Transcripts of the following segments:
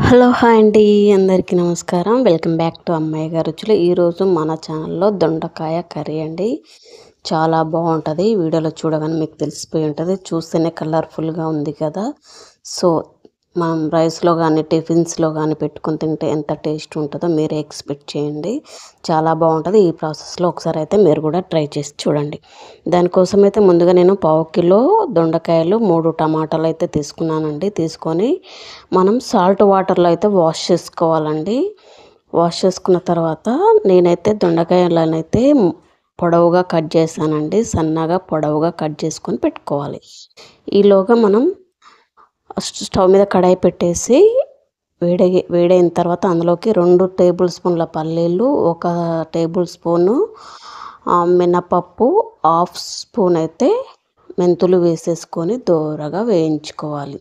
Hello hi అండి, అందరికీ నమస్కారం. వెల్కమ్ బ్యాక్ టు అమ్మాయి గారి రుచులు. ఈరోజు మన ఛానల్లో దొండకాయ కర్రీ అండి. చాలా బాగుంటుంది. వీడియోలో చూడగానే మీకు తెలిసిపోయి ఉంటుంది. చూస్తేనే కలర్ఫుల్గా ఉంది కదా. సో మనం రైస్లో కానీ టిఫిన్స్లో కానీ పెట్టుకొని తింటే ఎంత టేస్ట్ ఉంటుందో మీరే ఎక్స్పెక్ట్ చేయండి. చాలా బాగుంటుంది. ఈ ప్రాసెస్లో ఒకసారి అయితే మీరు కూడా ట్రై చేసి చూడండి. దానికోసం అయితే ముందుగా నేను 1/2 కిలో దొండకాయలు, 3 టమాటాలు అయితే తీసుకున్నానండి. తీసుకొని మనం సాల్ట్ వాటర్లో అయితే వాష్ చేసుకోవాలండి. వాష్ చేసుకున్న తర్వాత నేనైతే దొండకాయలనైతే పొడవుగా కట్ చేశానండి. సన్నగా పొడవుగా కట్ చేసుకొని పెట్టుకోవాలి. ఈలోగా మనం స్టవ్ మీద కడాయి పెట్టేసి వేడైన తర్వాత అందులోకి 2 టేబుల్ స్పూన్ల పల్లీలు, 1 టేబుల్ స్పూను మినపప్పు, 1/2 స్పూన్ అయితే మెంతులు వేసేసుకొని దోరగా వేయించుకోవాలి.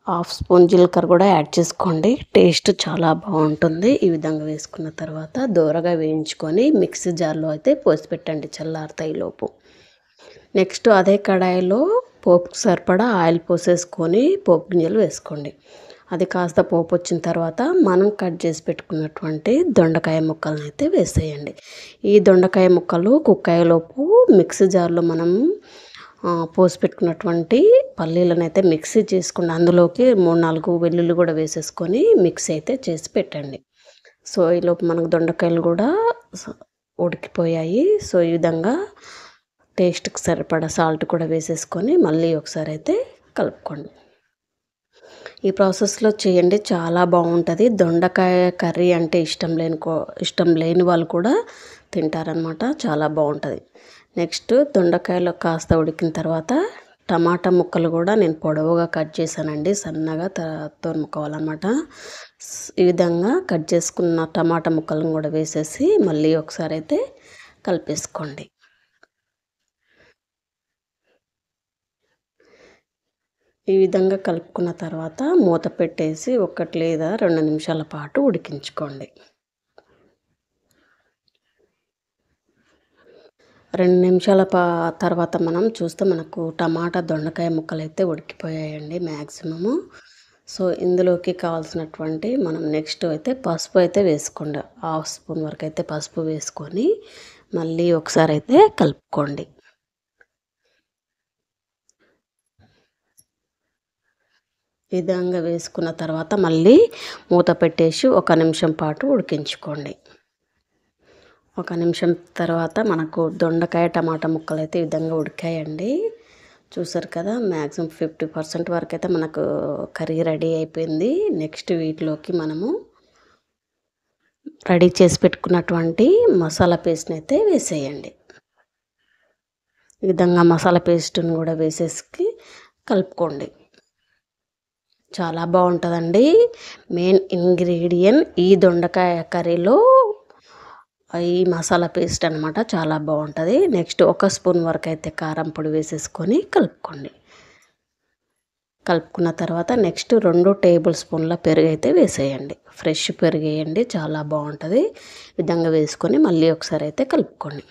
1/2 స్పూన్ జీలకర్ర కూడా యాడ్ చేసుకోండి. టేస్ట్ చాలా బాగుంటుంది. ఈ విధంగా వేసుకున్న తర్వాత దోరగా వేయించుకొని మిక్సీ జార్లో అయితే పోసి పెట్టండి చల్లారుతాయిలోపు. నెక్స్ట్ అదే కడాయిలో పోపుకు సరిపడా ఆయిల్ పోసేసుకొని పోపు గింజలు వేసుకోండి. అది కాస్త పోపు వచ్చిన తర్వాత మనం కట్ చేసి పెట్టుకున్నటువంటి దొండకాయ ముక్కలను అయితే వేసేయండి. ఈ దొండకాయ ముక్కలు కుక్ అయ్యేలోపు మిక్సీ జార్లో మనం పోసి పెట్టుకున్నటువంటి పల్లీలను అయితే మిక్సీ చేసుకుని అందులోకి 3-4 వెల్లుల్లి కూడా వేసేసుకొని మిక్సీ అయితే చేసి పెట్టండి. సో ఈలోపు మనకు దొండకాయలు కూడా ఉడికిపోయాయి. సో ఈ విధంగా టేస్ట్కి సరిపడా సాల్ట్ కూడా వేసేసుకొని మళ్ళీ ఒకసారి అయితే కలుపుకోండి. ఈ ప్రాసెస్లో చేయండి, చాలా బాగుంటుంది. దొండకాయ కర్రీ అంటే ఇష్టం లేని వాళ్ళు కూడా తింటారనమాట. చాలా బాగుంటుంది. నెక్స్ట్ దొండకాయలు కాస్త ఉడికిన తర్వాత టమాటా ముక్కలు కూడా నేను పొడవుగా కట్ చేశానండి. సన్నగా తరుముకోవాలన్నమాట. ఈ విధంగా కట్ చేసుకున్న టమాటా ముక్కలను కూడా వేసేసి మళ్ళీ ఒకసారి అయితే కలిపేసుకోండి. ఈ విధంగా కలుపుకున్న తర్వాత మూత పెట్టేసి 1 లేదా 2 నిమిషాల పాటు ఉడికించుకోండి. 2 నిమిషాల తర్వాత మనం చూస్తే మనకు టమాటా దొండకాయ ముక్కలు అయితే ఉడికిపోయాయండి మ్యాక్సిమము. సో ఇందులోకి కావాల్సినటువంటి మనం నెక్స్ట్ అయితే పసుపు అయితే వేసుకోండి. 1/2 స్పూన్ వరకు అయితే పసుపు వేసుకొని మళ్ళీ ఒకసారి అయితే కలుపుకోండి. ఈ విధంగా వేసుకున్న తర్వాత మళ్ళీ మూత పెట్టేసి 1 నిమిషం పాటు ఉడికించుకోండి. 1 నిమిషం తర్వాత మనకు దొండకాయ టమాటా ముక్కలు అయితే ఈ విధంగా ఉడికాయండి. చూసారు కదా, మ్యాక్సిమం 50% వరకు అయితే మనకు కర్రీ రెడీ అయిపోయింది. నెక్స్ట్ వీటిలోకి మనము రెడీ చేసి పెట్టుకున్నటువంటి మసాలా పేస్ట్ని అయితే వేసేయండి. ఈ విధంగా మసాలా పేస్ట్ని కూడా వేసేసి కలుపుకోండి. చాలా బాగుంటుందండి. మెయిన్ ఇంగ్రీడియంట్ ఈ దొండకాయ కర్రీలో ఈ మసాలా పేస్ట్ అనమాట. చాలా బాగుంటుంది. నెక్స్ట్ 1 స్పూన్ వరకు అయితే కారం పొడి వేసేసుకొని కలుపుకోండి. కలుపుకున్న తర్వాత నెక్స్ట్ 2 టేబుల్ స్పూన్ల పెరుగు అయితే వేసేయండి. ఫ్రెష్ పెరుగు వేయండి, చాలా బాగుంటుంది. ఈ విధంగా వేసుకొని మళ్ళీ ఒకసారి అయితే కలుపుకోండి.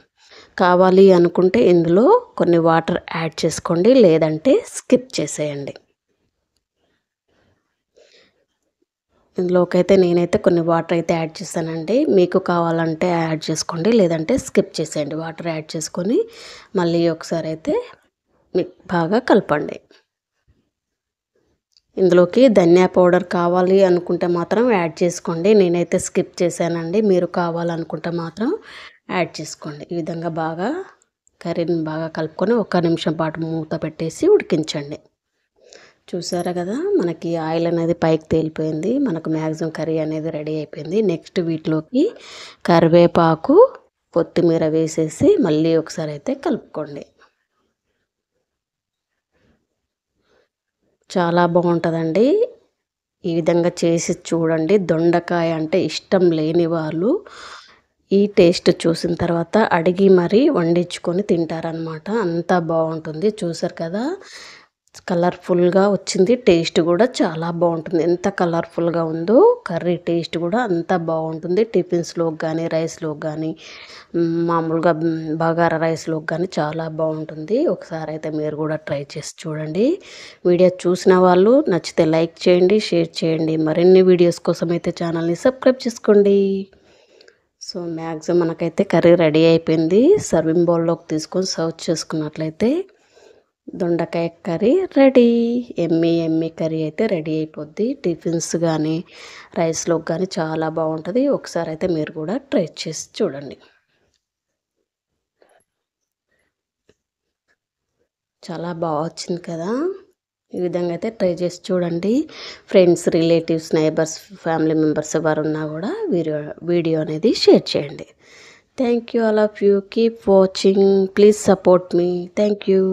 కావాలి అనుకుంటే ఇందులో కొన్ని వాటర్ యాడ్ చేసుకోండి, లేదంటే స్కిప్ చేసేయండి. ఇందులోకి అయితే నేనైతే కొన్ని వాటర్ అయితే యాడ్ చేశానండి. మీకు కావాలంటే యాడ్ చేసుకోండి, లేదంటే స్కిప్ చేసేయండి. వాటర్ యాడ్ చేసుకొని మళ్ళీ ఒకసారి అయితే మీకు బాగా కలపండి. ఇందులోకి ధనియా పౌడర్ కావాలి అనుకుంటే మాత్రం యాడ్ చేసుకోండి. నేనైతే స్కిప్ చేశానండి. మీరు కావాలనుకుంటే మాత్రం యాడ్ చేసుకోండి. ఈ విధంగా బాగా కర్రీని బాగా కలుపుకొని 1 నిమిషం పాటు మూత పెట్టేసి ఉడికించండి. చూసారా కదా, మనకి ఆయిల్ అనేది పైకి తేలిపోయింది. మనకు మ్యాక్సిమం కర్రీ అనేది రెడీ అయిపోయింది. నెక్స్ట్ వీటిలోకి కరివేపాకు, కొత్తిమీర వేసేసి మళ్ళీ ఒకసారి అయితే కలుపుకోండి. చాలా బాగుంటుందండి. ఈ విధంగా చేసి చూడండి. దొండకాయ అంటే ఇష్టం లేని వాళ్ళు ఈ టేస్ట్ చూసిన తర్వాత అడిగి మరీ వండించుకొని తింటారనమాట. అంత బాగుంటుంది. చూసారు కదా, కలర్ఫుల్గా వచ్చింది. టేస్ట్ కూడా చాలా బాగుంటుంది. ఎంత కలర్ఫుల్గా ఉందో కర్రీ టేస్ట్ కూడా అంత బాగుంటుంది. టిఫిన్స్లోకి కానీ రైస్లోకి కానీ మామూలుగా బగారా రైస్లోకి కానీ చాలా బాగుంటుంది. ఒకసారి అయితే మీరు కూడా ట్రై చేసి చూడండి. వీడియో చూసిన వాళ్ళు నచ్చితే లైక్ చేయండి, షేర్ చేయండి. మరిన్ని వీడియోస్ కోసం అయితే ఛానల్ని సబ్స్క్రైబ్ చేసుకోండి. సో మ్యాక్సిమం మనకైతే కర్రీ రెడీ అయిపోయింది. సర్వింగ్ బౌల్లోకి తీసుకొని సర్వ్ చేసుకున్నట్లయితే దొండకాయ కర్రీ రెడీ. ఎమ్మి ఎమ్మి కర్రీ అయితే రెడీ అయిపోద్ది. టిఫిన్స్ కానీ రైస్లోకి కానీ చాలా బాగుంటుంది. ఒకసారి అయితే మీరు కూడా ట్రై చేసి చూడండి. చాలా బాగా వచ్చింది కదా. ఈ విధంగా అయితే ట్రై చేసి చూడండి. Friends, relatives, neighbours, family members ఎవరు ఉన్నా కూడా వీడియో అనేది షేర్ చేయండి. Thank you all of you. Keep watching. Please support me. Thank you.